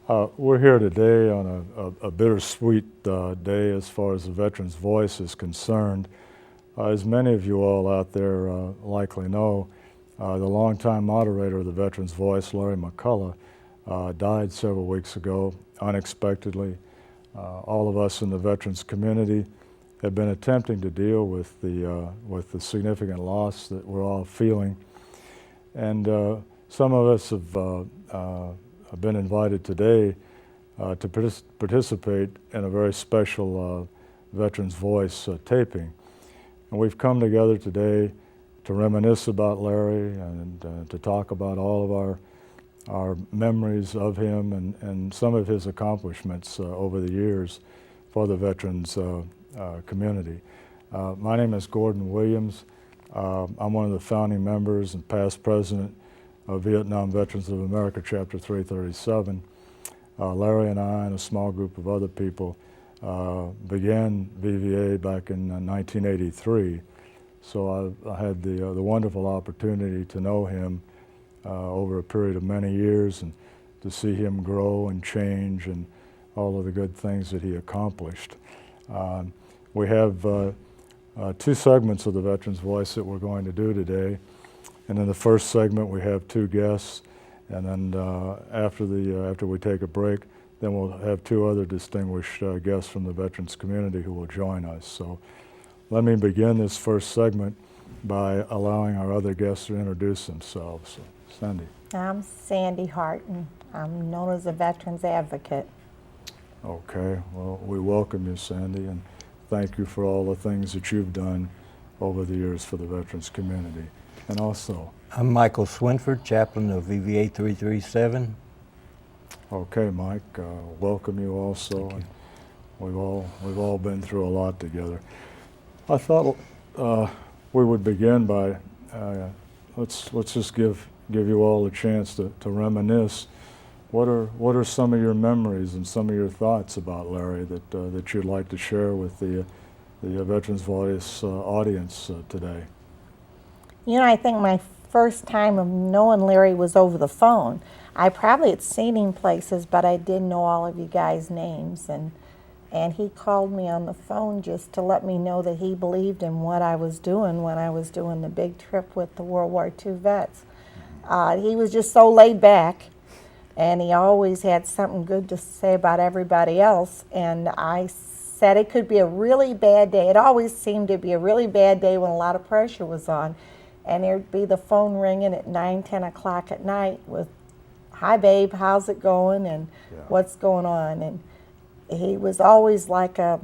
We're here today on a bittersweet day as far as the Veterans Voice is concerned. As many of you all out there likely know, the longtime moderator of the Veterans Voice, Larry McCullaugh, died several weeks ago unexpectedly. All of us in the veterans community have been attempting to deal with the significant loss that we're all feeling, and some of us have been invited today to participate in a very special Veterans Voice taping. And we've come together today to reminisce about Larry and to talk about all of our memories of him and some of his accomplishments over the years for the veterans community. My name is Gordon Williams. I'm one of the founding members and past president of Vietnam Veterans of America, Chapter 337. Larry and I and a small group of other people began VVA back in 1983. So I had the wonderful opportunity to know him over a period of many years and to see him grow and change and all of the good things that he accomplished. We have two segments of the Veterans Voice that we're going to do today. And in the first segment, we have two guests, and then after we take a break, then we'll have two other distinguished guests from the veterans community who will join us. So let me begin this first segment by allowing our other guests to introduce themselves. So, Sandy. I'm Sandy Hart, and I'm known as a veterans advocate. Okay, well, we welcome you, Sandy, and thank you for all the things that you've done over the years for the veterans community. And also, I'm Michael Winford, chaplain of VVA 337. Okay, Mike, welcome you also. Thank you. We've all been through a lot together. I thought we would begin by let's just give you all a chance to reminisce. What are some of your memories and some of your thoughts about Larry that you'd like to share with the Veterans Voice audience today? You know, I think my first time of knowing Larry was over the phone. I probably had seen him places, but I didn't know all of you guys' names. And he called me on the phone just to let me know that he believed in what I was doing when I was doing the big trip with the World War II vets. He was just so laid back, and he always had something good to say about everybody else. And I said it could be a really bad day. It always seemed to be a really bad day when a lot of pressure was on. And there'd be the phone ringing at 9, 10 o'clock at night with, "Hi, babe, how's it going?" and "What's going on?" And he was always like a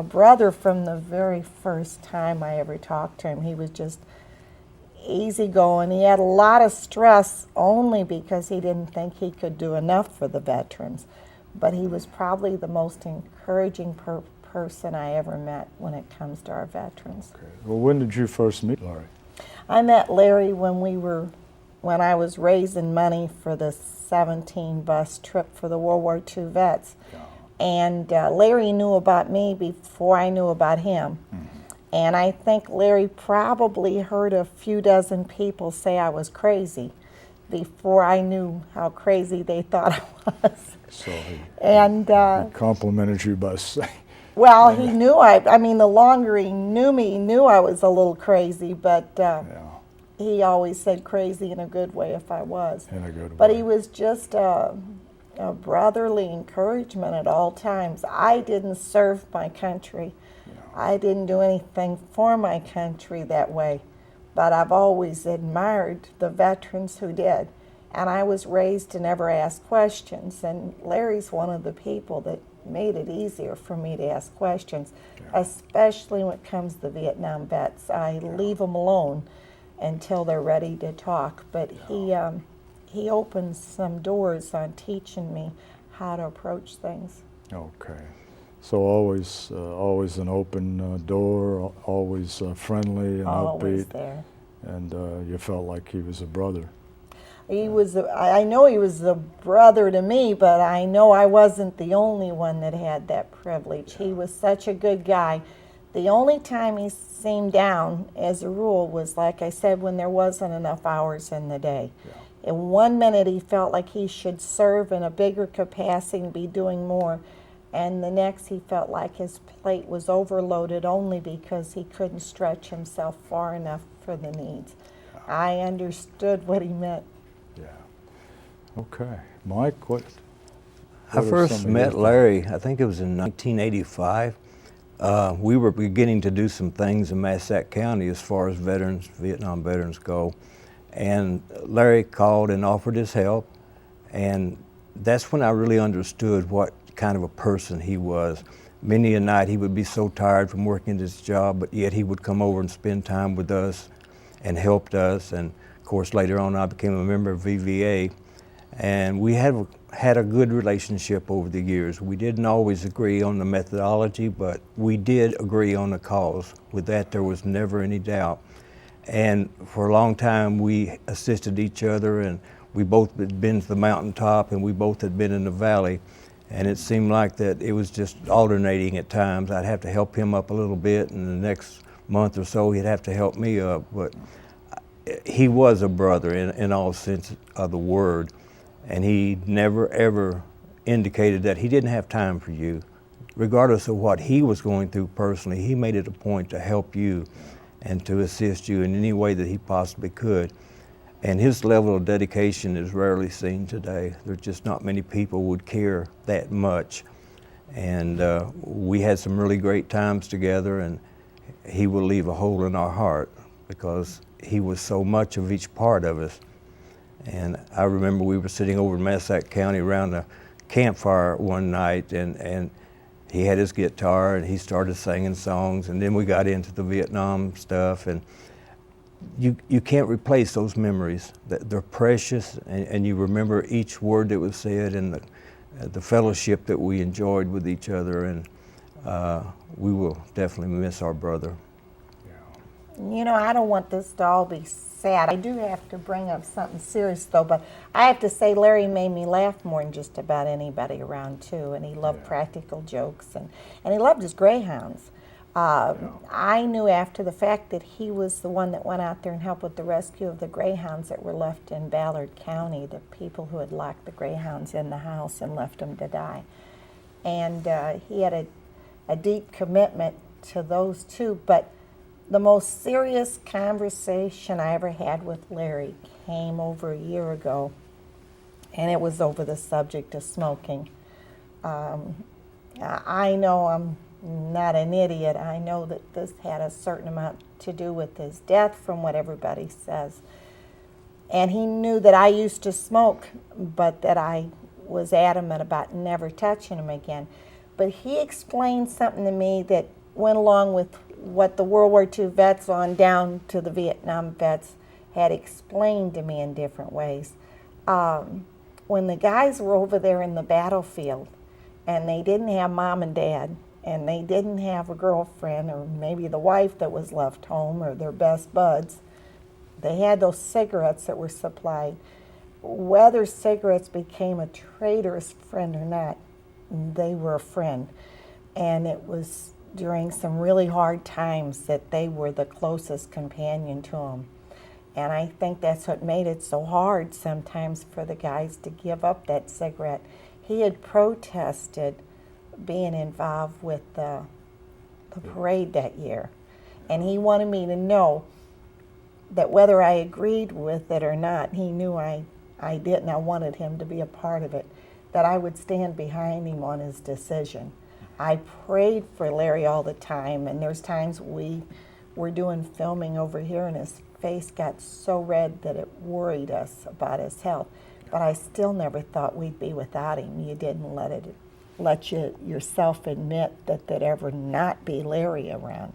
brother from the very first time I ever talked to him. He was just easygoing. He had a lot of stress only because he didn't think he could do enough for the veterans. But he was probably the most encouraging person I ever met when it comes to our veterans. Okay. Well, when did you first meet Larry? I met Larry when I was raising money for the 17 bus trip for the World War II vets. Yeah. And Larry knew about me before I knew about him. Mm-hmm. And I think Larry probably heard a few dozen people say I was crazy before I knew how crazy they thought I was. So he complimented you by saying... Well, he knew I mean, the longer he knew I was a little crazy, but he always said crazy in a good way if I was. In a good way. But he was just a brotherly encouragement at all times. I didn't serve my country. I didn't do anything for my country that way, but I've always admired the veterans who did. And I was raised to never ask questions, and Larry's one of the people that made it easier for me to ask questions, especially when it comes to the Vietnam vets. I leave them alone until they're ready to talk, but he opened some doors on teaching me how to approach things. Okay. So always an open door, always friendly and always upbeat. There. And you felt like he was a brother. He was. I know he was a brother to me, but I know I wasn't the only one that had that privilege. He was such a good guy. The only time he seemed down, as a rule, was, like I said, when there wasn't enough hours in the day. In 1 minute, he felt like he should serve in a bigger capacity and be doing more. And the next, he felt like his plate was overloaded only because he couldn't stretch himself far enough for the needs. I understood what he meant. Yeah. Okay. Mike, what I are first some of met your Larry, I think it was in 1985. We were beginning to do some things in Massac County as far as veterans, Vietnam veterans go. And Larry called and offered his help. And that's when I really understood what kind of a person he was. Many a night he would be so tired from working his job, but yet he would come over and spend time with us and helped us. And of course, later on, I became a member of VVA. And we had a good relationship over the years. We didn't always agree on the methodology, but we did agree on the cause. With that, there was never any doubt. And for a long time, we assisted each other, and we both had been to the mountaintop, and we both had been in the valley. And it seemed like that it was just alternating at times. I'd have to help him up a little bit, and the next month or so, he'd have to help me up. But he was a brother in all sense of the word. And he never, ever indicated that he didn't have time for you. Regardless of what he was going through personally, he made it a point to help you and to assist you in any way that he possibly could. And his level of dedication is rarely seen today. There's just not many people would care that much. And we had some really great times together, and he will leave a hole in our heart because he was so much of each part of us. And I remember we were sitting over in Massac County around a campfire one night, and he had his guitar and he started singing songs, and then we got into the Vietnam stuff, and you can't replace those memories. They're precious, and you remember each word that was said and the fellowship that we enjoyed with each other, and we will definitely miss our brother. You know, I don't want this to all be sad. I do have to bring up something serious, though, but I have to say Larry made me laugh more than just about anybody around, too, and he loved practical jokes, and he loved his greyhounds. I knew after the fact that he was the one that went out there and helped with the rescue of the greyhounds that were left in Ballard County, the people who had locked the greyhounds in the house and left them to die. And he had a deep commitment to those two, but the most serious conversation I ever had with Larry came over a year ago, and it was over the subject of smoking. I know I'm not an idiot. I know that this had a certain amount to do with his death from what everybody says. And he knew that I used to smoke, but that I was adamant about never touching him again. But he explained something to me that went along with what the World War II vets on down to the Vietnam vets had explained to me in different ways. When the guys were over there in the battlefield and they didn't have mom and dad and they didn't have a girlfriend or maybe the wife that was left home or their best buds, they had those cigarettes that were supplied. Whether cigarettes became a traitorous friend or not, they were a friend. And it was during some really hard times that they were the closest companion to him. And I think that's what made it so hard sometimes for the guys to give up that cigarette. He had protested being involved with the parade that year. And he wanted me to know that whether I agreed with it or not, he knew I didn't. I wanted him to be a part of it, that I would stand behind him on his decision. I prayed for Larry all the time, and there's times we were doing filming over here and his face got so red that it worried us about his health. But I still never thought we'd be without him. You didn't let you yourself admit that there'd ever not be Larry around.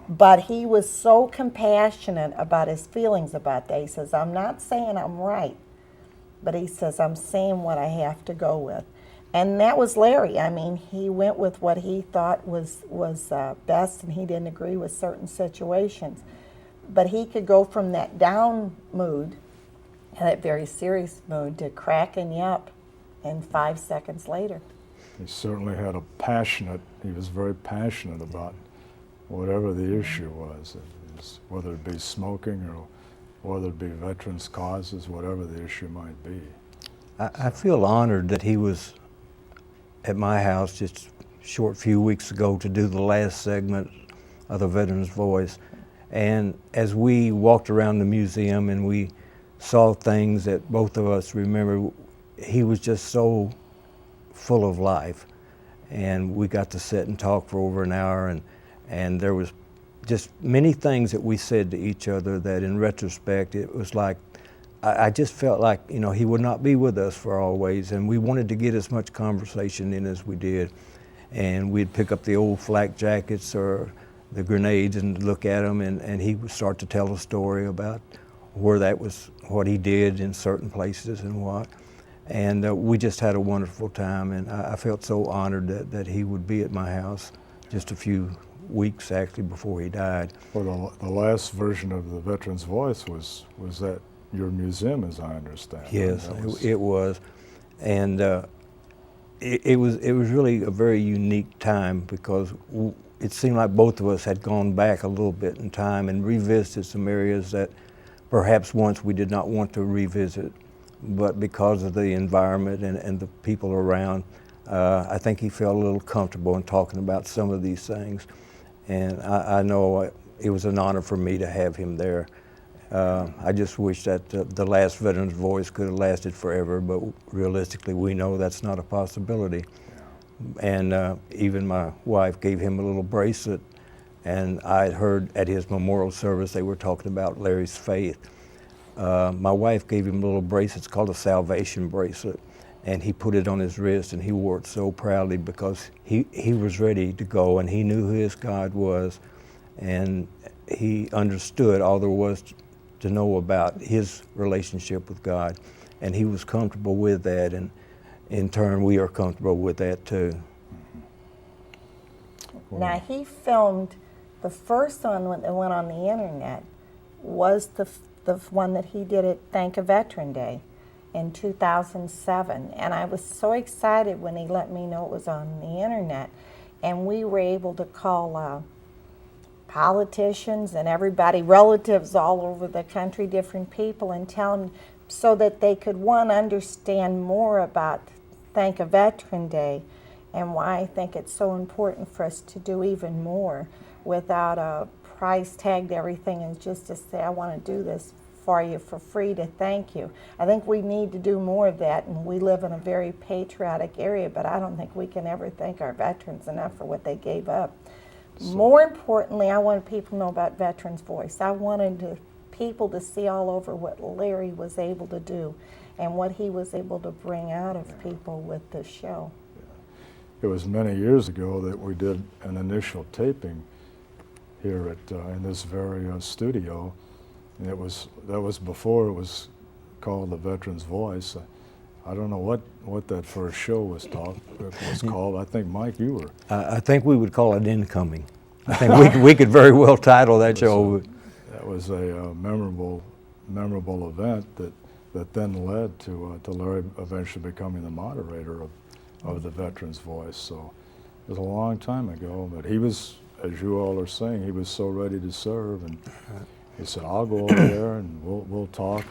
But he was so compassionate about his feelings about that. He says, I'm not saying I'm right, but he says, I'm saying what I have to go with. And that was Larry. I mean, he went with what he thought was best, and he didn't agree with certain situations. But he could go from that down mood, that very serious mood, to cracking you up in 5 seconds later. He certainly had he was very passionate about whatever the issue was, whether it be smoking or whether it be veterans' causes, whatever the issue might be. I feel honored that he was at my house just a short few weeks ago to do the last segment of the Veterans Voice. And as we walked around the museum and we saw things that both of us remember, he was just so full of life. And we got to sit and talk for over an hour, and there was just many things that we said to each other that in retrospect, it was like, I just felt like, you know, he would not be with us for always, and we wanted to get as much conversation in as we did. And we'd pick up the old flak jackets or the grenades and look at them, and he would start to tell a story about where that was, what he did in certain places and what. And we just had a wonderful time, and I felt so honored that he would be at my house just a few weeks actually before he died. Well, the last version of the Veterans Voice was at your museum, as I understand. Yes, it was. And it was really a very unique time because it seemed like both of us had gone back a little bit in time and revisited some areas that perhaps once we did not want to revisit, but because of the environment and the people around, I think he felt a little comfortable in talking about some of these things. And I know it was an honor for me to have him there. I just wish that the last Veterans Voice could have lasted forever, but realistically we know that's not a possibility. Yeah. And even my wife gave him a little bracelet, and I had heard at his memorial service they were talking about Larry's faith. My wife gave him a little bracelet, it's called a salvation bracelet, and he put it on his wrist and he wore it so proudly because he was ready to go and he knew who his God was, and he understood all there was to know about his relationship with God, and he was comfortable with that, and in turn we are comfortable with that too. Now he filmed the first one that went on the internet was the one that he did at Thank a Veteran Day in 2007, and I was so excited when he let me know it was on the internet, and we were able to call politicians and everybody, relatives all over the country, different people, and tell them so that they could, one, understand more about Thank a Veteran Day and why I think it's so important for us to do even more without a price tag to everything, and just to say, I want to do this for you for free to thank you. I think we need to do more of that, and we live in a very patriotic area, but I don't think we can ever thank our veterans enough for what they gave up. More importantly, I wanted people to know about Veterans Voice. I wanted people to see all over what Larry was able to do and what he was able to bring out of people with this show. It was many years ago that we did an initial taping here at in this very studio, and that was before it was called the Veterans Voice. I don't know what that first show was called. I think, Mike, you were. I think we would call it Incoming. I think we could very well title that show. That was a memorable event that then led to Larry eventually becoming the moderator of the Veterans Voice. So it was a long time ago, but he was, as you all are saying, he was so ready to serve, and he said, I'll go over there and we'll talk,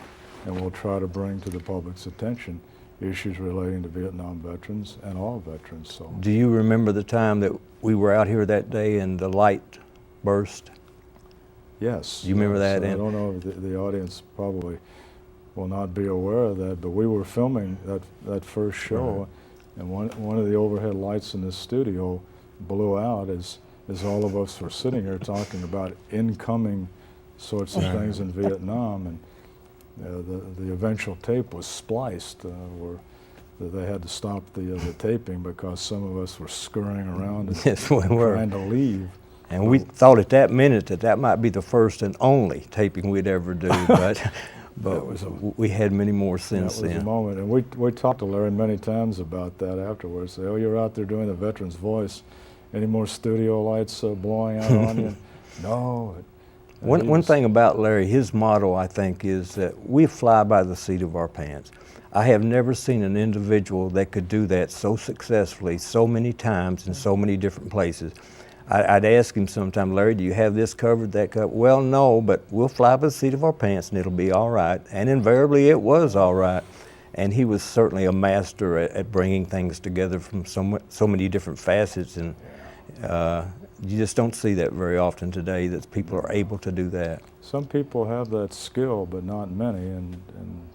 and we'll try to bring to the public's attention issues relating to Vietnam veterans and all veterans. So, do you remember the time that we were out here that day and the light burst? Yes. You remember that? I don't know if the audience probably will not be aware of that, but we were filming that first show, and one of the overhead lights in this studio blew out as all of us were sitting here talking about incoming sorts of things in Vietnam, and the eventual tape was spliced, where they had to stop the taping because some of us were scurrying around and yes, we were trying to leave. And we thought at that minute that might be the first and only taping we'd ever do, but we had many more since then. That was a moment, and we talked to Larry many times about that afterwards. Say, oh, you're out there doing the Veterans Voice. Any more studio lights blowing out on you? No. One thing about Larry, his motto, I think, is that we fly by the seat of our pants. I have never seen an individual that could do that so successfully, so many times, in so many different places. I'd ask him sometime, Larry, do you have this covered, that covered? Well, no, but we'll fly by the seat of our pants and it'll be all right. And invariably it was all right. And he was certainly a master at bringing things together from so many different facets. And you just don't see that very often today, that people are able to do that. Some people have that skill, but not many, and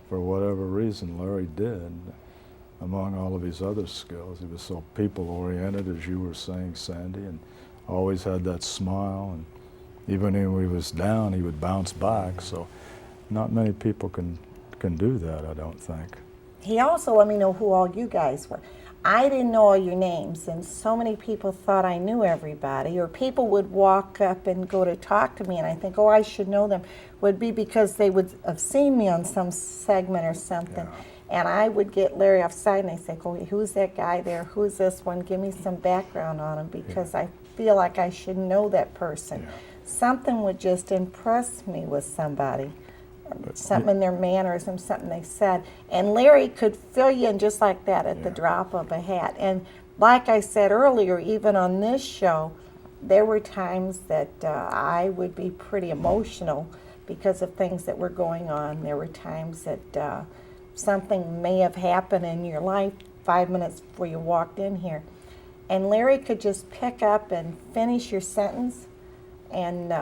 for whatever reason, Larry did. Among all of his other skills, he was so people-oriented, as you were saying, Sandy, and always had that smile, and even when he was down, he would bounce back. So not many people can do that, I don't think. He also let me know who all you guys were. I didn't know all your names, and so many people thought I knew everybody, or people would walk up and go to talk to me, and I think, oh, I should know them. Would be because they would have seen me on some segment or something. Yeah. And I would get Larry offside, and I say, oh, who's that guy there? Who's this one? Give me some background on him, because I feel like I should know that person. Yeah. Something would just impress me with somebody. Something in their manners and something they said. And Larry could fill you in just like that at the drop of a hat. And like I said earlier, even on this show, there were times that I would be pretty emotional because of things that were going on. There were times that something may have happened in your life 5 minutes before you walked in here. And Larry could just pick up and finish your sentence and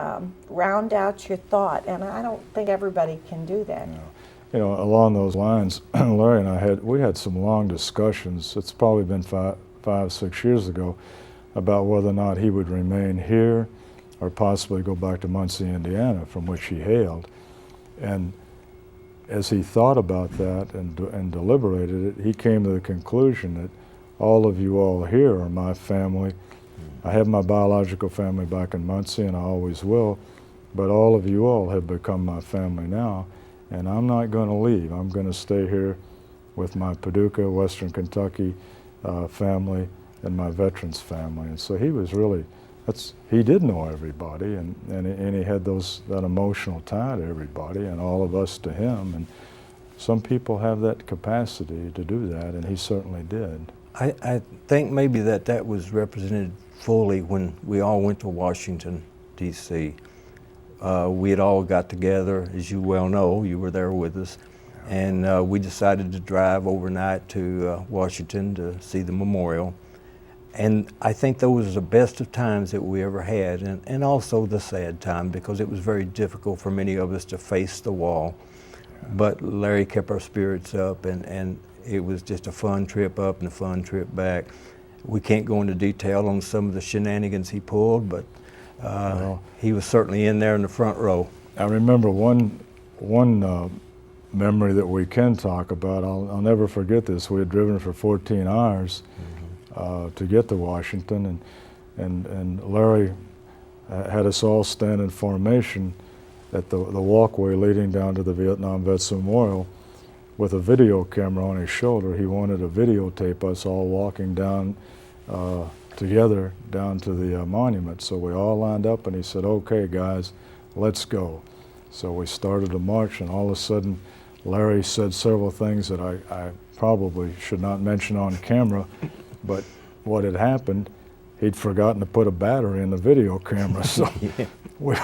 round out your thought, and I don't think everybody can do that. You know, along those lines, Larry and I had some long discussions. It's probably been 5-6 years ago about whether or not he would remain here or possibly go back to Muncie, Indiana, from which he hailed. And as he thought about that and deliberated it, he came to the conclusion that all of you all here are my family. I have my biological family back in Muncie, and I always will, but all of you all have become my family now, and I'm not going to leave. I'm going to stay here with my Paducah, Western Kentucky family and my veterans family. And so he was really, he did know everybody, and he had that emotional tie to everybody, and all of us to him. And some people have that capacity to do that, and he certainly did. I think maybe that was represented fully when we all went to Washington, D.C. We had all got together, as you well know, you were there with us, and we decided to drive overnight to Washington to see the memorial. And I think those were the best of times that we ever had, and also the sad time, because it was very difficult for many of us to face the wall. But Larry kept our spirits up, and it was just a fun trip up and a fun trip back. We can't go into detail on some of the shenanigans he pulled, but he was certainly in there in the front row. I remember one memory that we can talk about. I'll never forget this. We had driven for 14 hours to get to Washington, and Larry had us all stand in formation at the walkway leading down to the Vietnam Vets Memorial with a video camera on his shoulder. He wanted to videotape us all walking down together down to the monument. So we all lined up, and he said, okay guys, let's go. So we started to march, and all of a sudden Larry said several things that I probably should not mention on camera, but what had happened, he'd forgotten to put a battery in the video camera. So we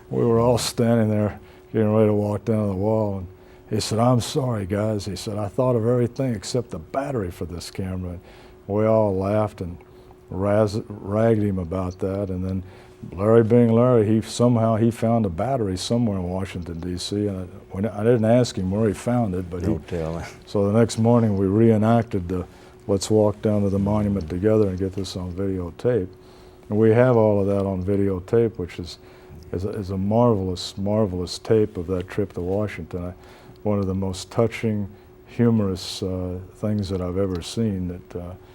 were all standing there getting ready to walk down the wall, and he said, I'm sorry guys. He said, I thought of everything except the battery for this camera. And we all laughed and ragged him about that. And then Larry being Larry, he found a battery somewhere in Washington, D.C. And I didn't ask him where he found it, but Don't tell him. So the next morning we reenacted the let's walk down to the monument together and get this on videotape. And we have all of that on videotape, which is a marvelous, marvelous tape of that trip to Washington. One of the most touching, humorous things that I've ever seen.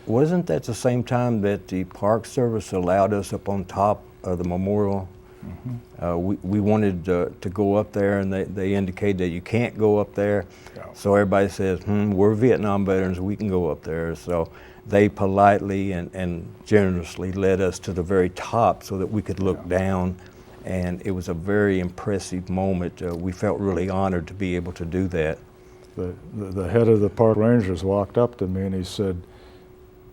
Wasn't that the same time that the Park Service allowed us up on top of the memorial? Mm-hmm. We wanted to go up there, and they indicated that you can't go up there. Yeah. So everybody says, we're Vietnam veterans, we can go up there. So they politely and generously led us to the very top so that we could look down. And it was a very impressive moment. We felt really honored to be able to do that. The head of the park rangers walked up to me and he said,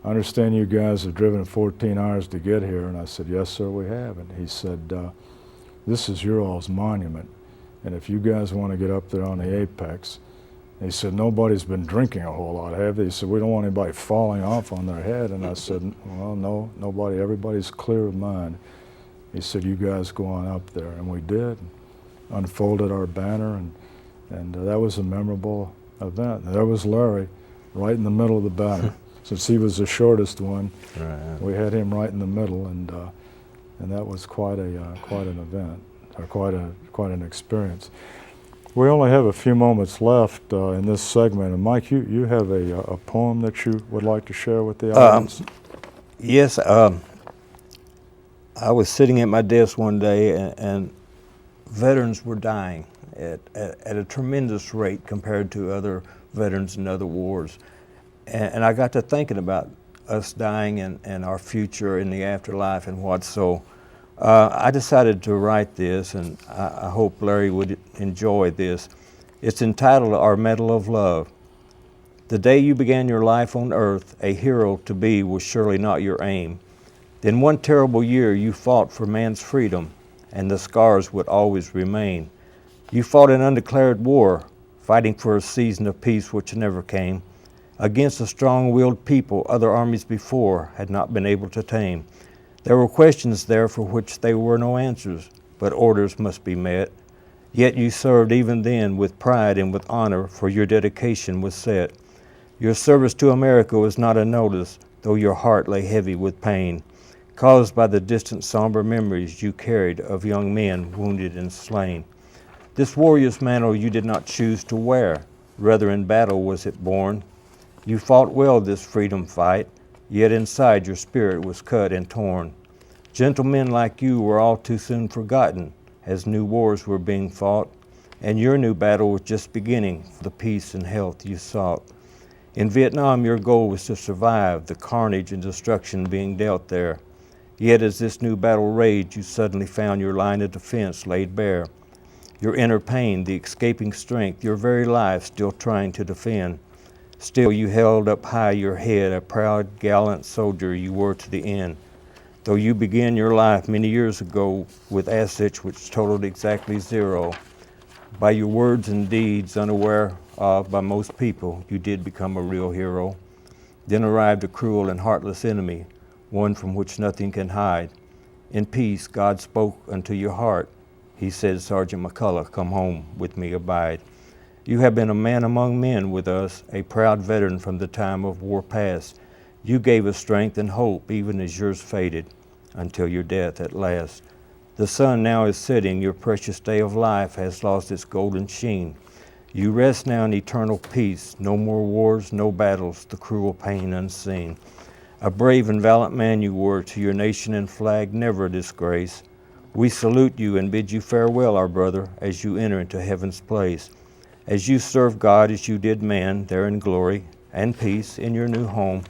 I understand you guys have driven 14 hours to get here. And I said, yes, sir, we have. And he said, this is your all's monument. And if you guys want to get up there on the apex, he said, nobody's been drinking a whole lot, have they? He said, we don't want anybody falling off on their head. And I said, well, no, nobody, everybody's clear of mind. He said, you guys go on up there. And we did, unfolded our banner, and that was a memorable event. And there was Larry right in the middle of the banner. Since he was the shortest one, Right. we had him right in the middle, and that was quite an event, or quite an experience. We only have a few moments left in this segment, and Mike, you have a poem that you would like to share with the audience? Yes, I was sitting at my desk one day, and veterans were dying at a tremendous rate compared to other veterans in other wars. And I got to thinking about us dying and our future in the afterlife and what. So I decided to write this, and I hope Larry would enjoy this. It's entitled Our Medal of Love. The day you began your life on earth, a hero to be was surely not your aim. Then one terrible year you fought for man's freedom, and the scars would always remain. You fought an undeclared war, fighting for a season of peace which never came, against a strong-willed people other armies before had not been able to tame. There were questions there for which there were no answers, but orders must be met. Yet you served even then with pride and with honor, for your dedication was set. Your service to America was not unnoticed, though your heart lay heavy with pain, caused by the distant somber memories you carried of young men wounded and slain. This warrior's mantle you did not choose to wear, rather in battle was it born. You fought well this freedom fight, yet inside your spirit was cut and torn. Gentlemen like you were all too soon forgotten as new wars were being fought, and your new battle was just beginning for the peace and health you sought. In Vietnam, your goal was to survive the carnage and destruction being dealt there. Yet as this new battle raged, you suddenly found your line of defense laid bare. Your inner pain, the escaping strength, your very life still trying to defend. Still you held up high your head, a proud, gallant soldier you were to the end. Though you began your life many years ago with assets which totaled exactly zero, by your words and deeds, unaware of by most people, you did become a real hero. Then arrived a cruel and heartless enemy, one from which nothing can hide. In peace, God spoke unto your heart. He said, Sergeant McCullaugh, come home, with me abide. You have been a man among men with us, a proud veteran from the time of war past. You gave us strength and hope, even as yours faded, until your death at last. The sun now is setting, your precious day of life has lost its golden sheen. You rest now in eternal peace, no more wars, no battles, the cruel pain unseen. A brave and valiant man you were, to your nation and flag never a disgrace. We salute you and bid you farewell, our brother, as you enter into heaven's place. As you serve God as you did man, there in glory and peace in your new home,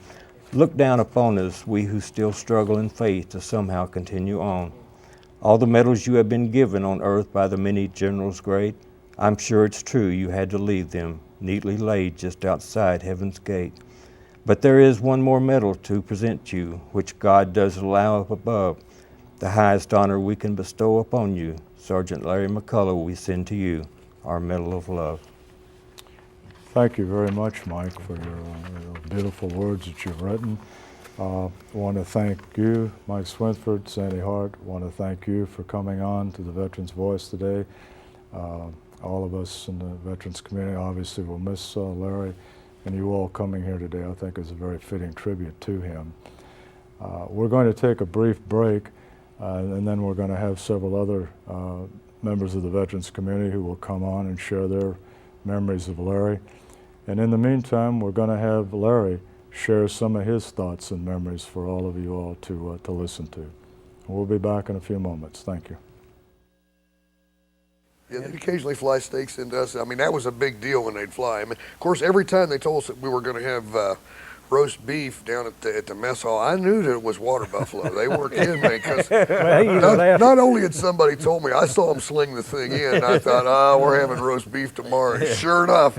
look down upon us, we who still struggle in faith to somehow continue on. All the medals you have been given on earth by the many generals great, I'm sure it's true you had to leave them, neatly laid just outside heaven's gate. But there is one more medal to present you, which God does allow up above, the highest honor we can bestow upon you. Sergeant Larry McCullaugh, we send to you our Medal of Love. Thank you very much, Mike, for your beautiful words that you've written. I want to thank you, Mike Winford, Sandy Hart. I want to thank you for coming on to the Veterans Voice today. All of us in the veterans community obviously will miss Larry, and you all coming here today I think is a very fitting tribute to him. We're going to take a brief break, and then we're going to have several other members of the veterans community who will come on and share their memories of Larry. And in the meantime, we're going to have Larry share some of his thoughts and memories for all of you all to listen to. We'll be back in a few moments. Thank you. Yeah, they'd occasionally fly steaks into us. I mean, that was a big deal when they'd fly. I mean, of course, every time they told us that we were going to have roast beef down at the mess hall, I knew that it was water buffalo. They weren't kidding me, because not only had somebody told me, I saw them sling the thing in, and I thought, we're having roast beef tomorrow. And sure enough.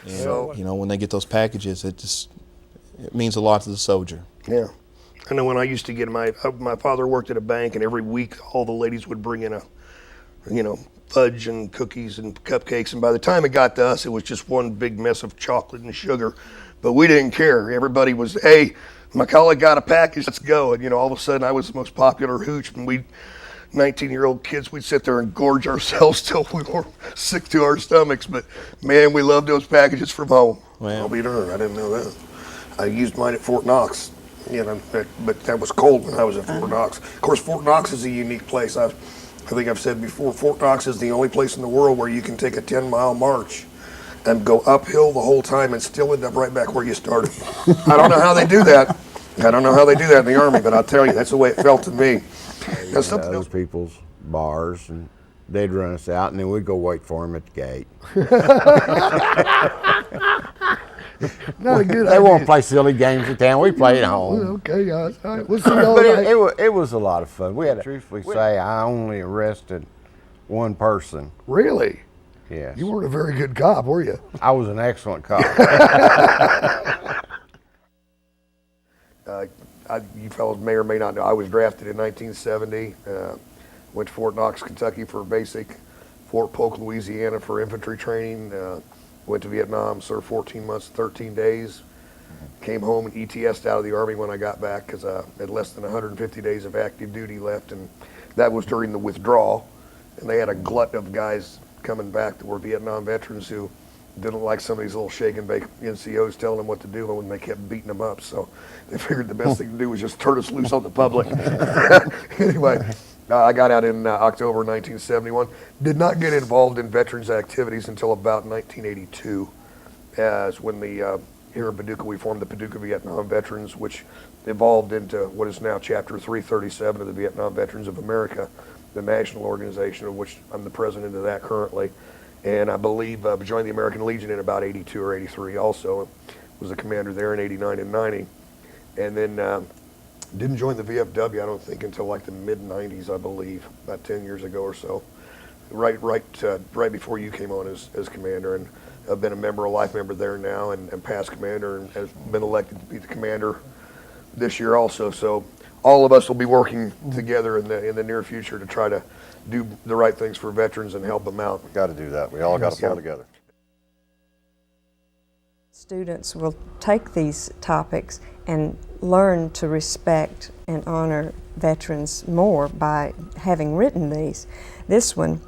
So, you know, when they get those packages, it means a lot to the soldier. Yeah. I know when I used to get my father worked at a bank, and every week all the ladies would bring in fudge and cookies and cupcakes, and by the time it got to us, it was just one big mess of chocolate and sugar. But we didn't care. Everybody was, hey, McCullaugh got a package, let's go. And all of a sudden I was the most popular hooch, and 19-year-old kids, we'd sit there and gorge ourselves till we were sick to our stomachs. But man, we loved those packages from home. Well, I'll be darned, I didn't know that. I used mine at Fort Knox, but that was cold when I was at Fort Knox. Of course, Fort Knox is a unique place. I think I've said before, Fort Knox is the only place in the world where you can take a 10-mile march and go uphill the whole time and still end up right back where you started. I don't know how they do that. I don't know how they do that in the Army, but I'll tell you, that's the way it felt to me. That's something Other else. people's bars, and they'd run us out, and then we'd go wait for them at the gate. Not a good They idea. won't play silly games in town. We play at home. Okay, guys. All right, we'll see y'all But tonight. it was a lot of fun. We had to truthfully say I only arrested one person. Really? Yes. You weren't a very good cop, were you? I was an excellent cop. You fellows may or may not know, I was drafted in 1970. Went to Fort Knox, Kentucky for basic, Fort Polk, Louisiana for infantry training. Went to Vietnam, served 14 months, 13 days. Came home and ETS'd out of the Army when I got back because I had less than 150 days of active duty left, and that was during the withdrawal. And they had a glut of guys coming back that were Vietnam veterans who didn't like some of these little shake and bake NCOs telling them what to do when they kept beating them up. So they figured the best thing to do was just turn us loose on the public. Anyway, I got out in October 1971. Did not get involved in veterans activities until about 1982, as when here in Paducah we formed the Paducah Vietnam Veterans, which evolved into what is now Chapter 337 of the Vietnam Veterans of America, the national organization of which I'm the president of that currently. And I believe joined the American Legion in about 82 or 83 also. Was a commander there in 89 and 90. And then didn't join the VFW, I don't think, until like the mid-90s, I believe, about 10 years ago or so. Right before you came on as commander. And I've been a life member there now, and past commander, and has been elected to be the commander this year also. So all of us will be working together in the near future to try to do the right things for veterans and help them out. We got to do that. We all got to pull together. Students will take these topics and learn to respect and honor veterans more by having written these. This one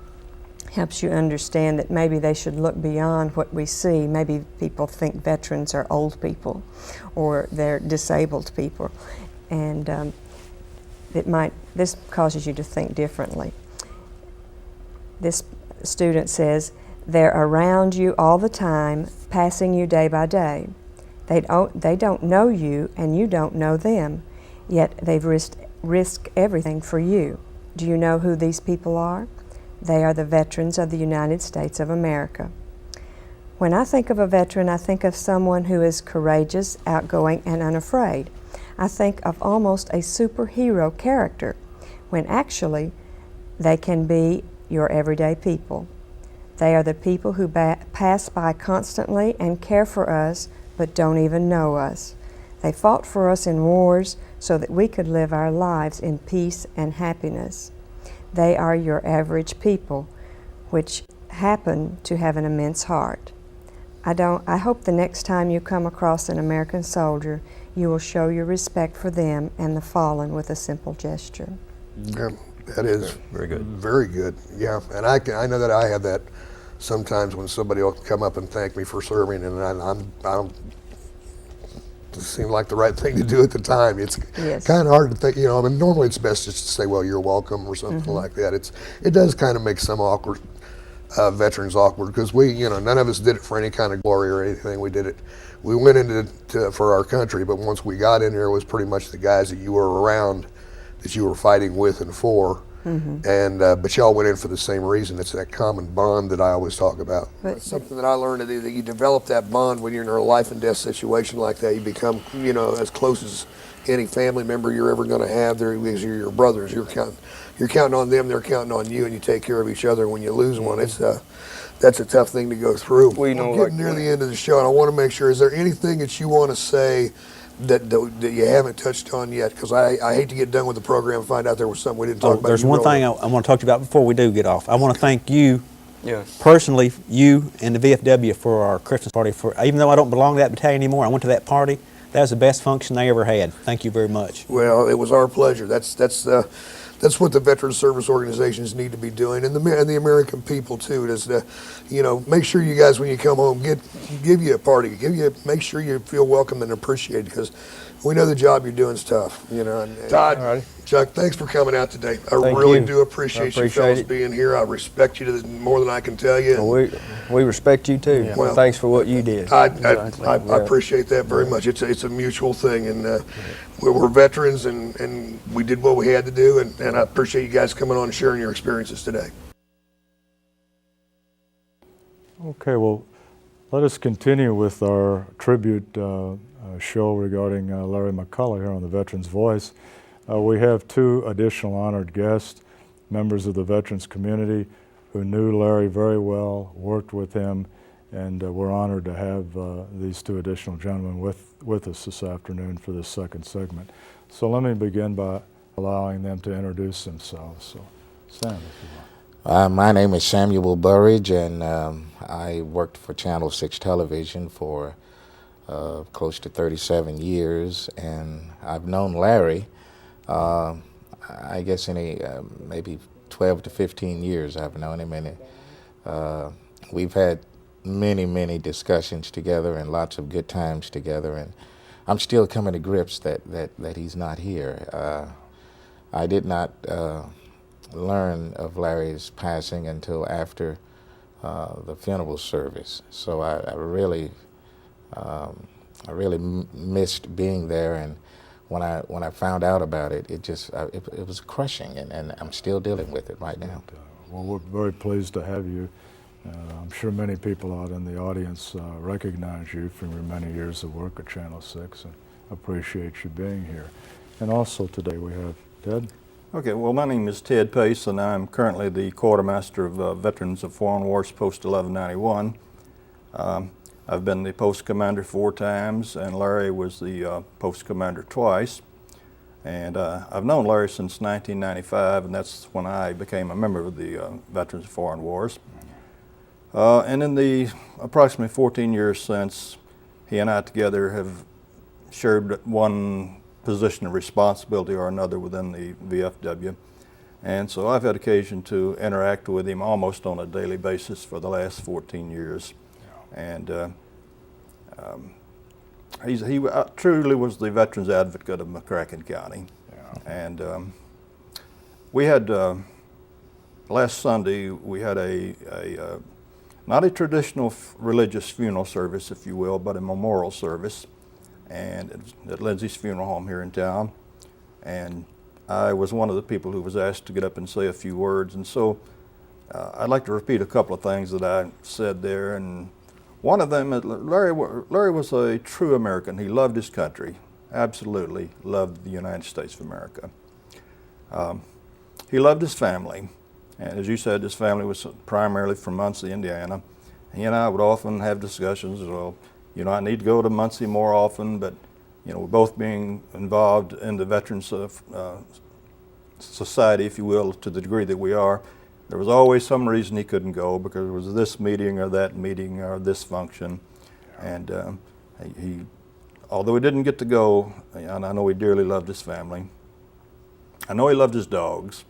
helps you understand that maybe they should look beyond what we see. Maybe people think veterans are old people or they're disabled people, and this causes you to think differently. This student says, they're around you all the time, passing you day by day. They don't know you and you don't know them, yet they've risked everything for you. Do you know who these people are? They are the veterans of the United States of America. When I think of a veteran, I think of someone who is courageous, outgoing, and unafraid. I think of almost a superhero character, when actually they can be your everyday people. They are the people who pass by constantly and care for us, but don't even know us. They fought for us in wars so that we could live our lives in peace and happiness. They are your average people, which happen to have an immense heart. I hope the next time you come across an American soldier, you will show your respect for them and the fallen with a simple gesture. Yeah, that is very good. Very good. Yeah, and I know that I have that sometimes when somebody will come up and thank me for serving, and I'm it seemed like the right thing to do at the time. It's kind of hard to think, I mean, normally it's best just to say, well, you're welcome or something like that. It does kind of make some awkward veterans awkward, because none of us did it for any kind of glory or anything. We went into for our country, but once we got in there, it was pretty much the guys that you were around, that you were fighting with and for. And but y'all went in for the same reason. It's that common bond that I always talk about. It's something that I learned, that you develop that bond when you're in a life and death situation like that. You become, as close as any family member you're ever going to have. They're your brothers. You're counting on them. They're counting on you, and you take care of each other. When you lose one, that's a tough thing to go through. We're getting near the end of the show, and I want to make sure, is there anything that you want to say that you haven't touched on yet? Because I hate to get done with the program and find out there was something we didn't talk about. There's You one rolled thing up. I want to talk to you about before we do get off. I want to thank you Yes. personally, you and the VFW for our Christmas party. Even though I don't belong to that battalion anymore, I went to that party. That was the best function they ever had. Thank you very much. Well, it was our pleasure. That's what the veteran service organizations need to be doing, and the American people too. Is to, make sure you guys when you come home give you a party, make sure you feel welcome and appreciated, because we know the job you're doing is tough. And Todd, Chuck, thanks for coming out today. I really do appreciate you fellas being here. I respect you more than I can tell you. Well, we respect you too. Well, Thanks for what you did. I appreciate that very much. It's a mutual thing, and we're veterans, and we did what we had to do, and I appreciate you guys coming on and sharing your experiences today. Okay, well, let us continue with our tribute show regarding Larry McCullaugh here on the Veterans Voice. We have two additional honored guests, members of the veterans community who knew Larry very well, worked with him, and we're honored to have these two additional gentlemen with us this afternoon for this second segment. So let me begin by allowing them to introduce themselves. So, Sam, if you want. My name is Samuel Burrage, and I worked for Channel 6 Television for close to 37 years, and I've known Larry, I guess maybe 12 to 15 years I've known him, and we've had many discussions together and lots of good times together, and I'm still coming to grips that he's not here. I did not learn of Larry's passing until after the funeral service, so I really missed being there, and when I found out about it, it was crushing, and I'm still dealing with it right now. Well, we're very pleased to have you. I'm sure many people out in the audience recognize you from your many years of work at Channel 6 and appreciate you being here. And also today we have Ted. Okay, well, my name is Ted Pace, and I'm currently the Quartermaster of Veterans of Foreign Wars, Post 1191. I've been the post commander 4 times, and Larry was the post commander twice. And I've known Larry since 1995, and that's when I became a member of the Veterans of Foreign Wars. And in the approximately 14 years since, he and I together have shared one position of responsibility or another within the VFW. And so I've had occasion to interact with him almost on a daily basis for the last 14 years. And he truly was the veterans advocate of McCracken County. And we had, last Sunday, we had not a traditional religious funeral service, if you will, but a memorial service, and it was at Lindsay's Funeral Home here in town. And I was one of the people who was asked to get up and say a few words, and so I'd like to repeat a couple of things that I said there. And one of them, Larry was a true American. He loved his country, absolutely loved the United States of America. He loved his family, and as you said, his family was primarily from Muncie, Indiana. He and I would often have discussions, well, I need to go to Muncie more often, but we're both being involved in the Veterans Society, if you will, to the degree that we are. There was always some reason he couldn't go, because it was this meeting or that meeting or this function. And although he didn't get to go, and I know he dearly loved his family, I know he loved his dogs.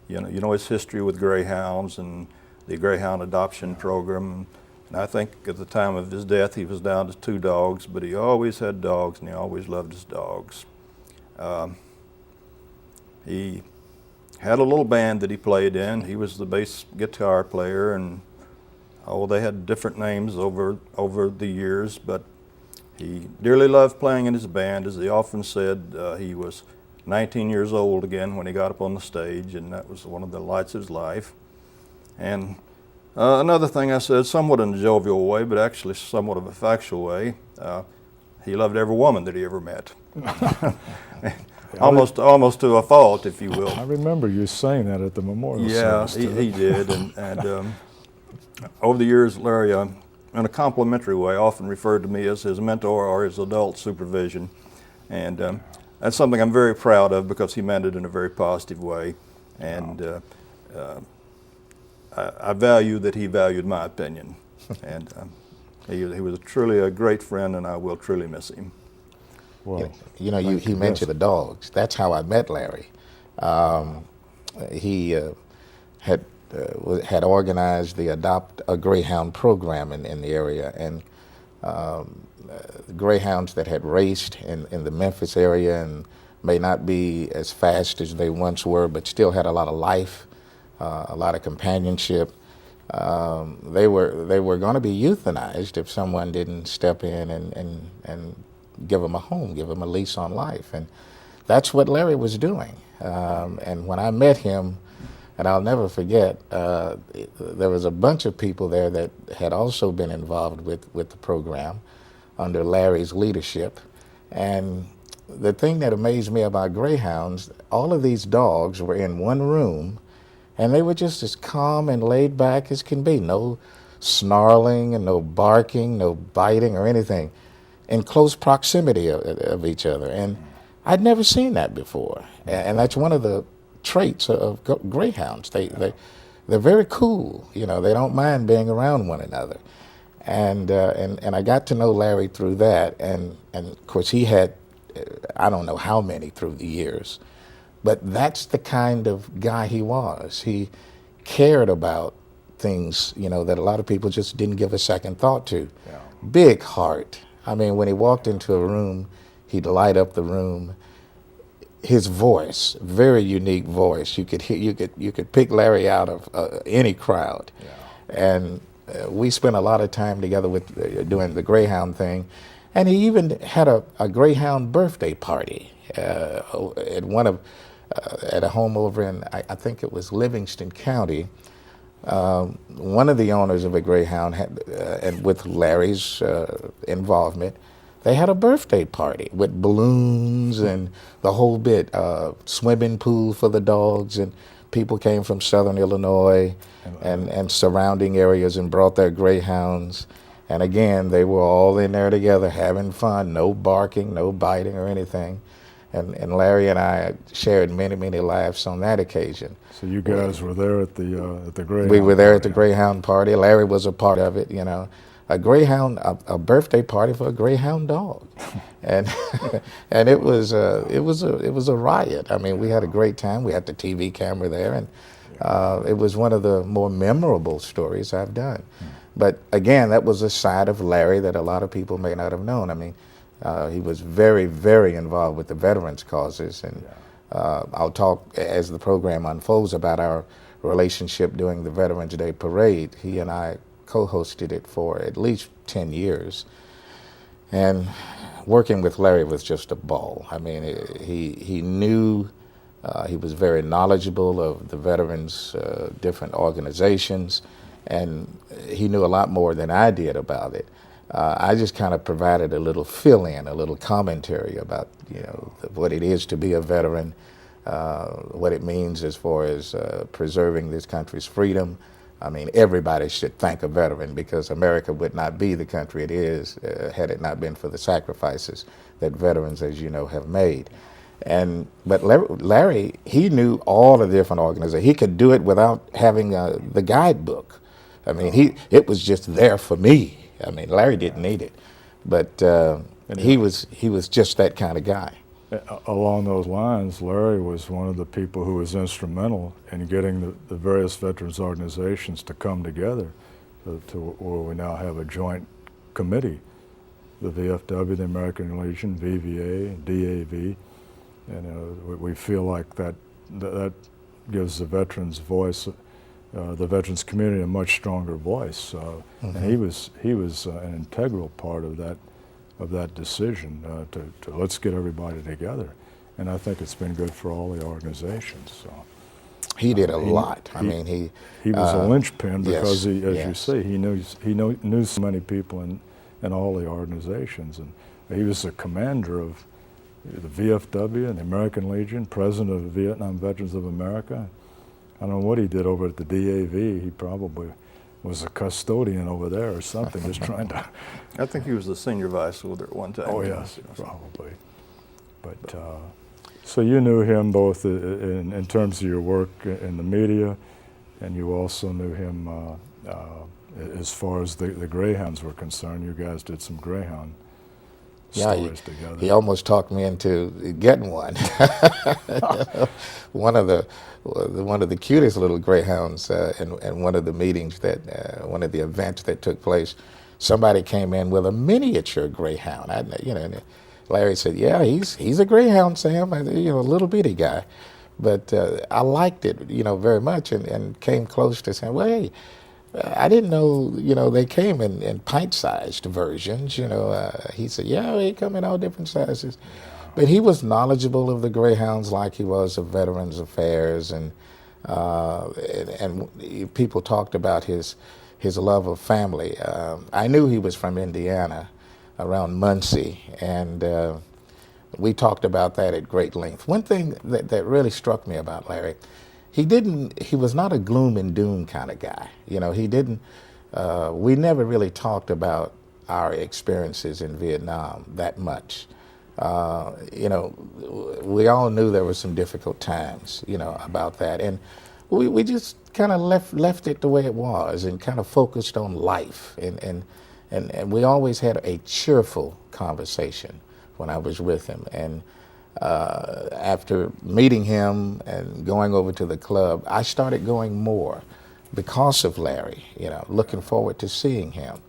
You know his history with greyhounds and the greyhound adoption program. And I think at the time of his death, he was down to 2 dogs, but he always had dogs, and he always loved his dogs. He had a little band that he played in. He was the bass guitar player, and they had different names over the years, but he dearly loved playing in his band. As he often said, he was 19 years old again when he got up on the stage, and that was one of the lights of his life. And another thing I said, somewhat in a jovial way, but actually somewhat of a factual way, he loved every woman that he ever met. Almost to a fault, if you will. I remember you saying that at the memorial service. Yeah, he did. And over the years, Larry, in a complimentary way, often referred to me as his mentor or his adult supervision. And that's something I'm very proud of because he meant it in a very positive way. And I value that he valued my opinion. And he was truly a great friend, and I will truly miss him. Well, you know, he mentioned the dogs. That's how I met Larry. He had organized the Adopt a Greyhound program in the area, and greyhounds that had raced in the Memphis area and may not be as fast as they once were, but still had a lot of life, a lot of companionship. They were going to be euthanized if someone didn't step in and give them a home, give them a lease on life, and that's what Larry was doing. And when I met him, and I'll never forget, there was a bunch of people there that had also been involved with the program under Larry's leadership. And the thing that amazed me about greyhounds, all of these dogs were in one room, and they were just as calm and laid back as can be. No snarling and no barking, no biting or anything, in close proximity of each other. And I'd never seen that before. And that's one of the traits of greyhounds. They're very cool. You know, they don't mind being around one another. And I got to know Larry through that. And of course, he had, I don't know how many through the years, but that's the kind of guy he was. He cared about things, you know, that a lot of people just didn't give a second thought to. Yeah. Big heart. I mean, when he walked into a room, he'd light up the room. His voice, very unique voice. You could pick Larry out of any crowd. Yeah. And we spent a lot of time together with doing the Greyhound thing. And he even had a Greyhound birthday party at a home over in, I think it was Livingston County. One of the owners of a Greyhound had, and with Larry's involvement, they had a birthday party with balloons and the whole bit, swimming pool for the dogs, and people came from southern Illinois and surrounding areas and brought their Greyhounds. And again, they were all in there together having fun, no barking, no biting or anything. And Larry and I shared many, many laughs on that occasion. So you guys were there at the Greyhound. We were there at the Greyhound party. Larry was a part of it, you know. A Greyhound, a birthday party for a Greyhound dog, and and it was a riot. I mean, we had a great time. We had the TV camera there, and it was one of the more memorable stories I've done. But again, that was a side of Larry that a lot of people may not have known. I mean, he was very, very involved with the veterans' causes, and I'll talk as the program unfolds about our relationship during the Veterans Day Parade. He and I co-hosted it for at least 10 years. And working with Larry was just a ball. I mean, he knew, he was very knowledgeable of the veterans' different organizations, and he knew a lot more than I did about it. I just kind of provided a little fill-in, a little commentary about, you know, what it is to be a veteran, what it means as far as preserving this country's freedom. I mean, everybody should thank a veteran, because America would not be the country it is had it not been for the sacrifices that veterans, as you know, have made. But Larry, he knew all the different organizations. He could do it without having the guidebook. I mean, it was just there for me. I mean, Larry didn't need it, but he was just that kind of guy. Along those lines, Larry was one of the people who was instrumental in getting the various veterans organizations to come together to where we now have a joint committee, the VFW, the American Legion, VVA, DAV, and we feel like that gives the veterans voice, the veterans community, a much stronger voice. And he was an integral part of that decision to let's get everybody together, and I think it's been good for all the organizations. So he did a lot. I mean, he was a linchpin because yes, as you say, he knew so many people in all the organizations, and he was the commander of the VFW and the American Legion, president of the Vietnam Veterans of America. I don't know what he did over at the DAV. He probably was a custodian over there or something, just trying to... I think he was the senior vice over there at one time. Oh, yes, probably. But so you knew him both in terms of your work in the media, and you also knew him as far as the Greyhounds were concerned. You guys did some Greyhound stories together. He almost talked me into getting one. One of the cutest little Greyhounds in one of the meetings one of the events that took place. Somebody came in with a miniature Greyhound. And Larry said, "Yeah, he's a Greyhound, Sam. A little bitty guy." But I liked it, very much, and came close to saying, "Well, hey, I didn't know, they came in pint-sized versions." He said, "Yeah, they come in all different sizes." But he was knowledgeable of the Greyhounds like he was of Veterans Affairs, and people talked about his love of family. I knew he was from Indiana, around Muncie, and we talked about that at great length. One thing that really struck me about Larry, he was not a gloom and doom kind of guy. We never really talked about our experiences in Vietnam that much. We all knew there were some difficult times, about that. And we just kind of left it the way it was and kind of focused on life. And we always had a cheerful conversation when I was with him. And after meeting him and going over to the club, I started going more because of Larry, looking forward to seeing him.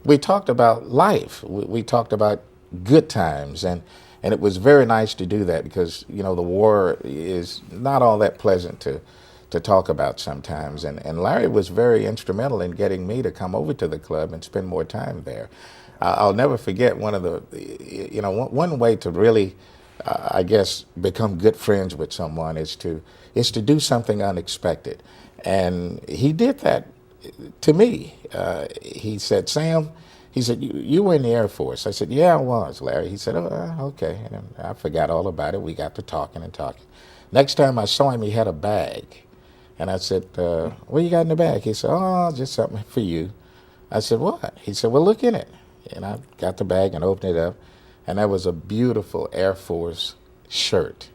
We talked about life. We talked about good times, and it was very nice to do that because, the war is not all that pleasant to talk about sometimes. And Larry was very instrumental in getting me to come over to the club and spend more time there. I'll never forget one way to really, I guess, become good friends with someone is to do something unexpected. And he did that to me. He said, "Sam," he said, you were in the Air Force." I said, "Yeah, I was, Larry." He said, "Oh, okay." And I forgot all about it. We got to talking and talking. Next time I saw him, he had a bag. And I said, "What you got in the bag?" He said, "Oh, just something for you." I said, "What?" He said, "Well, look in it." And I got the bag and opened it up, and that was a beautiful Air Force shirt,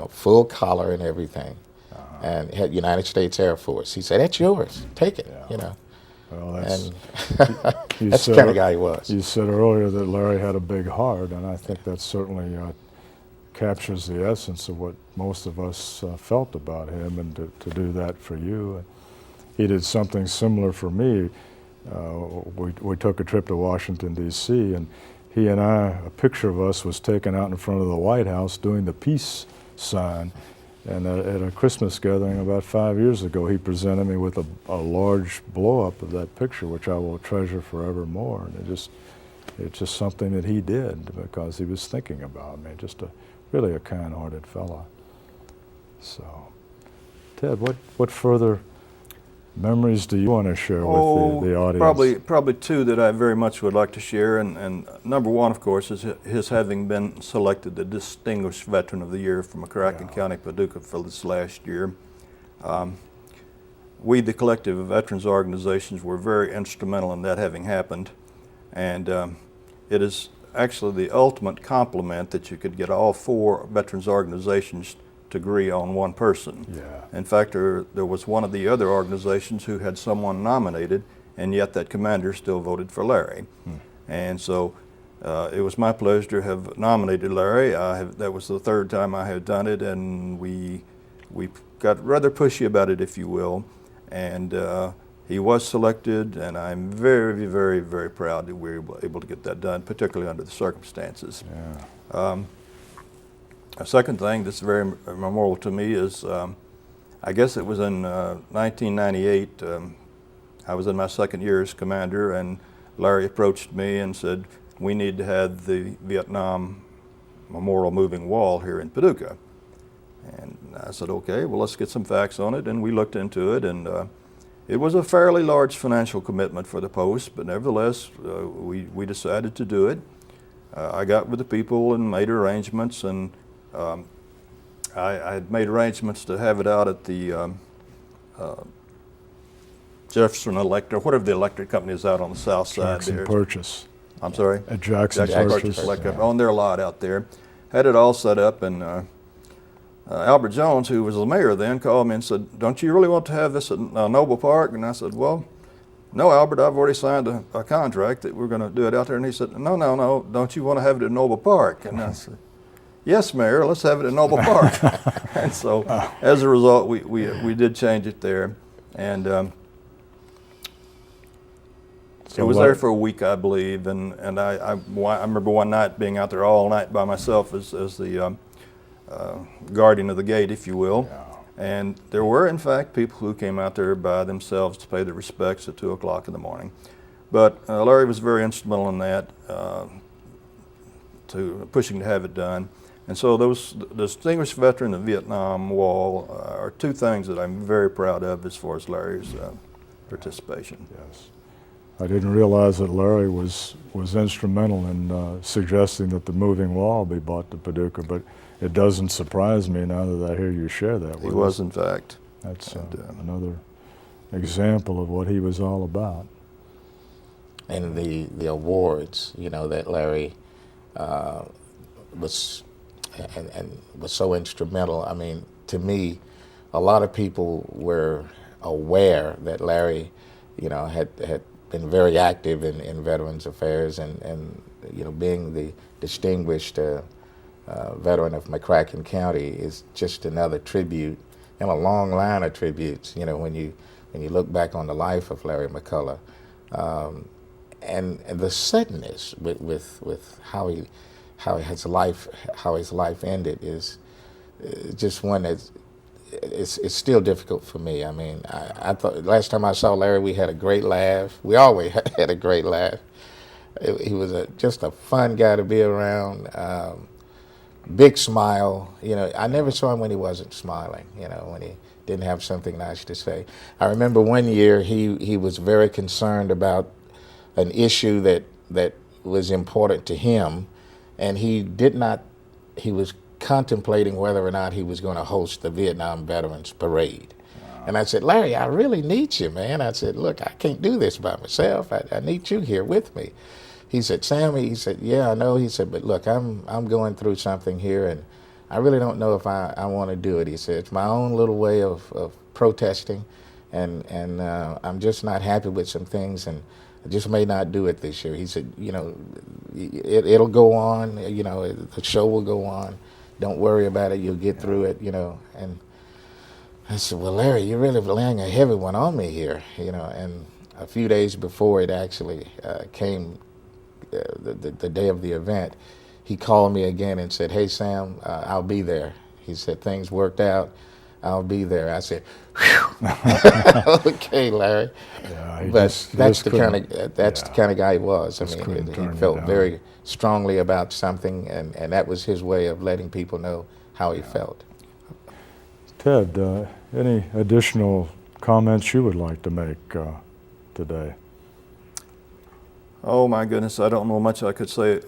full collar and everything, and it had United States Air Force. He said, "That's yours. Take it." Well, And that's the kind of guy he was. You said earlier that Larry had a big heart, and I think that certainly captures the essence of what most of us felt about him, and to do that for you. He did something similar for me. We took a trip to Washington, D.C., and he and a picture of us was taken out in front of the White House doing the peace sign. And at a Christmas gathering about 5 years ago, he presented me with a large blow-up of that picture, which I will treasure forevermore. And it's just something that he did because he was thinking about me. Just really a kind-hearted fella. So, Ted, what further memories do you want to share with the audience? Probably two that I very much would like to share, and number one, of course, is his having been selected the Distinguished Veteran of the Year from McCracken County, Paducah for this last year. We, the collective of veterans organizations, were very instrumental in that having happened, and it is actually the ultimate compliment that you could get all four veterans organizations to agree on one person. Yeah. In fact, there was one of the other organizations who had someone nominated, and yet that commander still voted for Larry. And so it was my pleasure to have nominated Larry. That was the third time I had done it, and we got rather pushy about it, if you will. And he was selected, and I'm very, very, very proud that we were able to get that done, particularly under the circumstances. Yeah. A second thing that's very memorable to me is, I guess it was in 1998, I was in my second year as commander, and Larry approached me and said, "We need to have the Vietnam Memorial Moving Wall here in Paducah." And I said, "Okay, well, let's get some facts on it," and we looked into it, and it was a fairly large financial commitment for the post, but nevertheless, we decided to do it. I got with the people and made arrangements, and I had made arrangements to have it out at the Jefferson Electric, whatever the electric company is out on the south side Jackson there. Purchase. I'm sorry? At Jackson Purchase Purchase. Electric, Yeah. on their lot out there. had it all set up, and Albert Jones, who was the mayor then, called me and said, "Don't you really want to have this at Noble Park?" And I said, "Well, no, Albert, I've already signed a contract that we're going to do it out there." And he said, "No, no, no, don't you want to have it at Noble Park?" And I said, "Yes, Mayor, let's have it at Noble Park." And so, as a result, we did change it there, and it was there for a week, I believe. And I remember one night being out there all night by myself as the guardian of the gate, if you will. And there were, in fact, people who came out there by themselves to pay their respects at 2 o'clock in the morning. But Larry was very instrumental in that, to pushing to have it done. And so those Distinguished Veteran of the Vietnam Wall are two things that I'm very proud of as far as Larry's participation. Yes. I didn't realize that Larry was instrumental in suggesting that the moving wall be brought to Paducah, but it doesn't surprise me now that I hear you share that with us. He was, in fact. That's another example of what he was all about. And the awards, you know, that Larry was so instrumental. I mean, to me, a lot of people were aware that Larry, you know, had been very active in Veterans Affairs, and you know, being the distinguished veteran of McCracken County is just another tribute, and a long line of tributes. You know, when you look back on the life of Larry McCullaugh, and the suddenness with how his life ended is just one that's it's still difficult for me. I mean, I thought last time I saw Larry, we had a great laugh. We always had a great laugh. He was just a fun guy to be around. Big smile. You know, I never saw him when he wasn't smiling. You know, when he didn't have something nice to say. I remember one year he was very concerned about an issue that was important to him, and he was contemplating whether or not he was going to host the Vietnam Veterans Parade. Wow. And I said, "Larry, I really need you, man." I said, "Look, I can't do this by myself. I need you here with me." He said, "Sammy," he said, "Yeah, I know." He said, "But look, I'm going through something here, and I really don't know if I want to do it." He said, "It's my own little way of protesting, and I'm just not happy with some things, and I just may not do it this year." He said, "You know, it'll go on. You know, the show will go on. Don't worry about it. You'll get through it, you know." And I said, "Well, Larry, you're really laying a heavy one on me here, you know." And a few days before it actually came, the day of the event, he called me again and said, "Hey, Sam, I'll be there." He said, "Things worked out. I'll be there." I said, "Whew." Okay, Larry. Yeah, but that's the kind of guy he was. I mean, he felt very strongly about something, and that was his way of letting people know how he felt. Ted, any additional comments you would like to make today? Oh my goodness, I don't know much I could say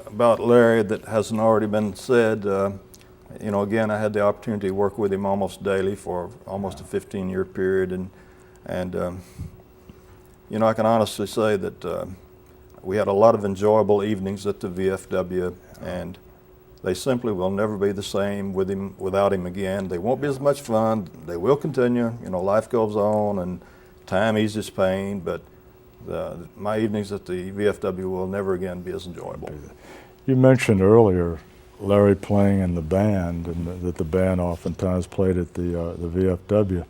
about Larry that hasn't already been said. You know, again, I had the opportunity to work with him almost daily for almost a 15-year period, and you know, I can honestly say that we had a lot of enjoyable evenings at the VFW, and they simply will never be the same without him again. They won't be as much fun. They will continue. You know, life goes on, and time eases pain, but my evenings at the VFW will never again be as enjoyable. You mentioned earlier Larry playing in the band, and that the band oftentimes played at the VFW.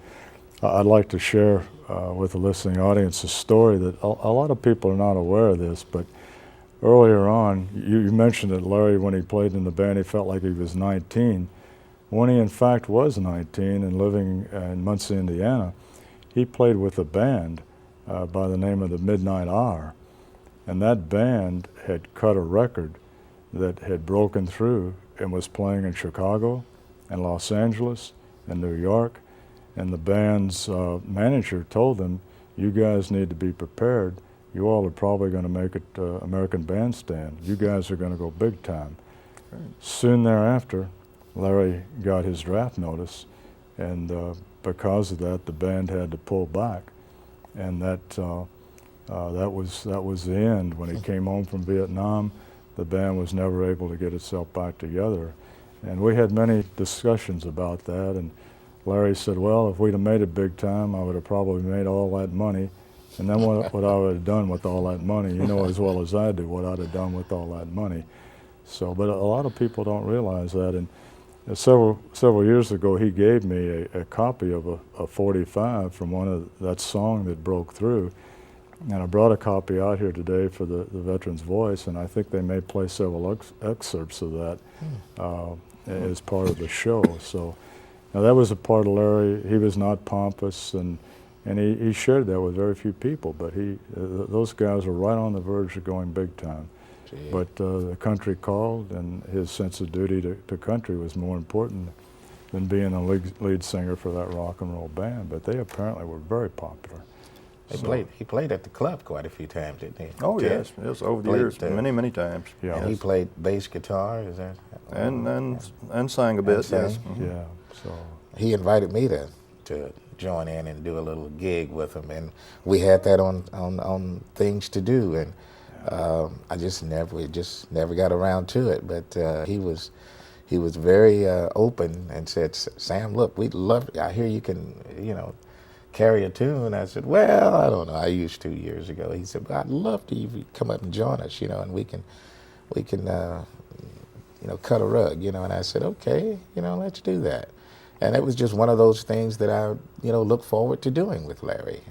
I'd like to share with the listening audience a story that a lot of people are not aware of this, but earlier on, you mentioned that Larry, when he played in the band, he felt like he was 19. When he in fact was 19 and living in Muncie, Indiana, he played with a band by the name of the Midnight Hour, and that band had cut a record that had broken through and was playing in Chicago and Los Angeles and New York, and the band's manager told them, "You guys need to be prepared. You all are probably going to make it American Bandstand. You guys are going to go big time." Right. Soon thereafter, Larry got his draft notice, and because of that, the band had to pull back, and that was the end. When he came home from Vietnam, the band was never able to get itself back together. And we had many discussions about that, and Larry said, well, if we'd have made it big time, I would have probably made all that money. And then what I would have done with all that money, you know as well as I do what I'd have done with all that money. So, but a lot of people don't realize that. And several years ago, he gave me a copy of a 45 from one of that song that broke through. And I brought a copy out here today for the Veterans Voice, and I think they may play several excerpts of that as part of the show. So now that was a part of Larry. He was not pompous, and he shared that with very few people, but those guys were right on the verge of going big time. Gee. But the country called, and his sense of duty to country was more important than being a lead singer for that rock and roll band. But they apparently were very popular. He played at the club quite a few times, didn't he? Oh, yes. Yes, over the years, many times. Yeah. And he played bass guitar, is that? And sang a bit, yes. Yeah. So he invited me to join in and do a little gig with him, and we had that on Things to Do, and we just never got around to it. But he was very open and said, Sam, look, we'd love. I hear you can, carry a tune. I said, well, I don't know. I used to years ago. He said, well, I'd love to you come up and join us, and we can cut a rug, And I said, okay, let's do that. And it was just one of those things that I, look forward to doing with Larry.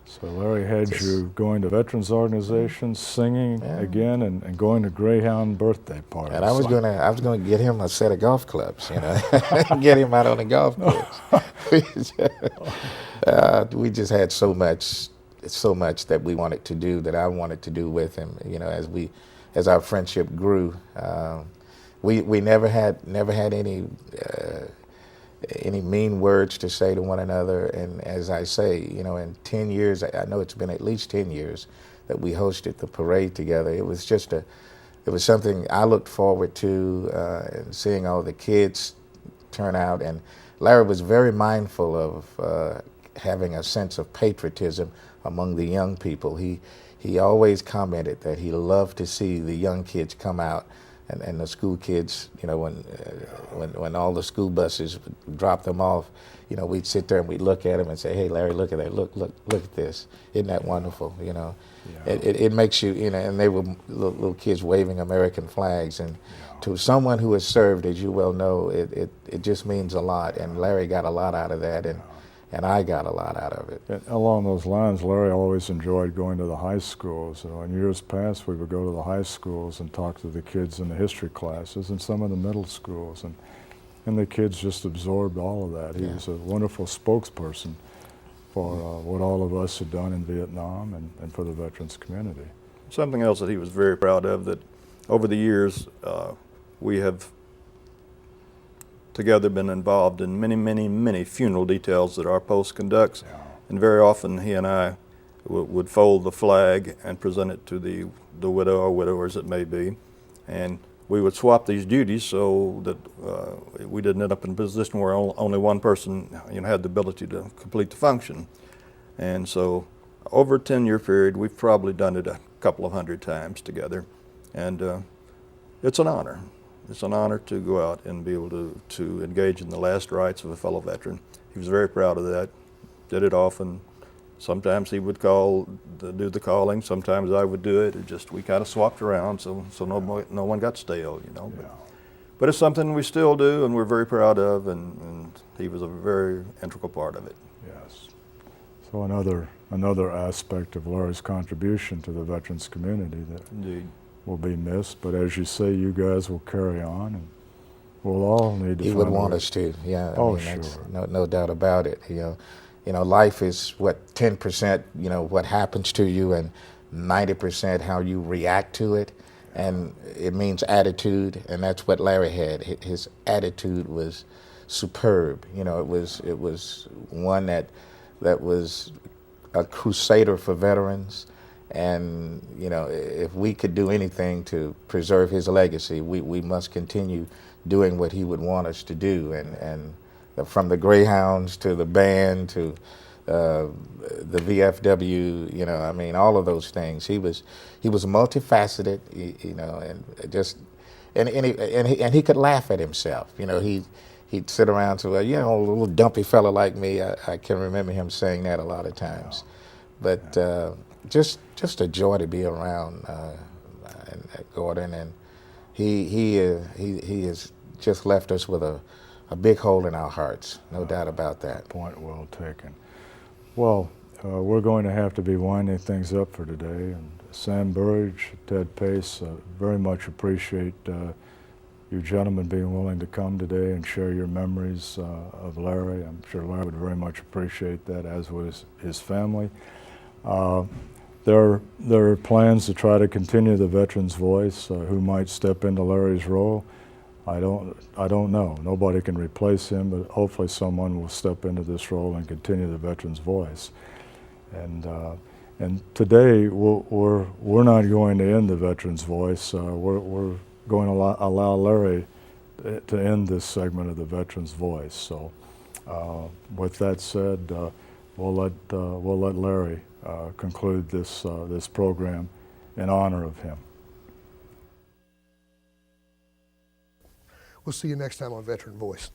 So Larry had you going to veterans organizations, singing again, and going to Greyhound birthday parties. And I was gonna get him a set of golf clubs, get him out on the golf course. We just had so much that we wanted to do, that I wanted to do with him. As our friendship grew, we never had any mean words to say to one another. And as I say, in 10 years, I know it's been at least 10 years that we hosted the parade together. It was something I looked forward to, and seeing all the kids turn out. And Larry was very mindful of having a sense of patriotism among the young people. He always commented that he loved to see the young kids come out, and the school kids, when all the school buses would drop them off, we'd sit there and we'd look at them and say, hey, Larry, look at that, look at this. Isn't that wonderful, Yeah. It makes you, and they were little kids waving American flags, and to someone who has served, as you well know, it just means a lot, and Larry got a lot out of that, and I got a lot out of it. And along those lines, Larry always enjoyed going to the high schools. In years past, we would go to the high schools and talk to the kids in the history classes and some of the middle schools, and the kids just absorbed all of that. He was a wonderful spokesperson for what all of us had done in Vietnam and for the veterans community. Something else that he was very proud of, that over the years we have together been involved in many funeral details that our post conducts, and very often he and I would fold the flag and present it to the widow or widowers it may be, and we would swap these duties so that we didn't end up in a position where only one person had the ability to complete the function. And so over a 10-year period, we've probably done it a couple of hundred times together, and it's an honor. It's an honor to go out and be able to engage in the last rites of a fellow veteran. He was very proud of that, did it often. Sometimes he would do the calling, sometimes I would do it. We kind of swapped around so no one got stale, But it's something we still do and we're very proud of, and he was a very integral part of it. Yes. So another aspect of Larry's contribution to the veterans community that Indeed. Will be missed, but as you say, you guys will carry on, and we'll all need to. He would want us to, yeah. Sure. No doubt about it. Life is what 10%, what happens to you, and 90% how you react to it, and it means attitude, and that's what Larry had. His attitude was superb. It was one that was a crusader for veterans. And if we could do anything to preserve his legacy, we must continue doing what he would want us to do. And from the Greyhounds to the band to the VFW, you know, I mean, all of those things. He was multifaceted, you know, and he could laugh at himself. You know, he'd sit around to, you know, a little dumpy fella like me. I can remember him saying that a lot of times. But just a joy to be around Gordon, and he has just left us with a big hole in our hearts, no doubt about that. Point well taken. Well, we're going to have to be winding things up for today, and Sam Burrage, Ted Pace, very much appreciate you gentlemen being willing to come today and share your memories of Larry. I'm sure Larry would very much appreciate that, as would his family. There are plans to try to continue the veteran's voice. Who might step into Larry's role? I don't know. Nobody can replace him, but hopefully someone will step into this role and continue the veteran's voice. And today we're not going to end the veteran's voice. We're going to allow Larry to end this segment of the veteran's voice. So, with that said, we'll let Larry conclude this program in honor of him. We'll see you next time on Veteran Voice.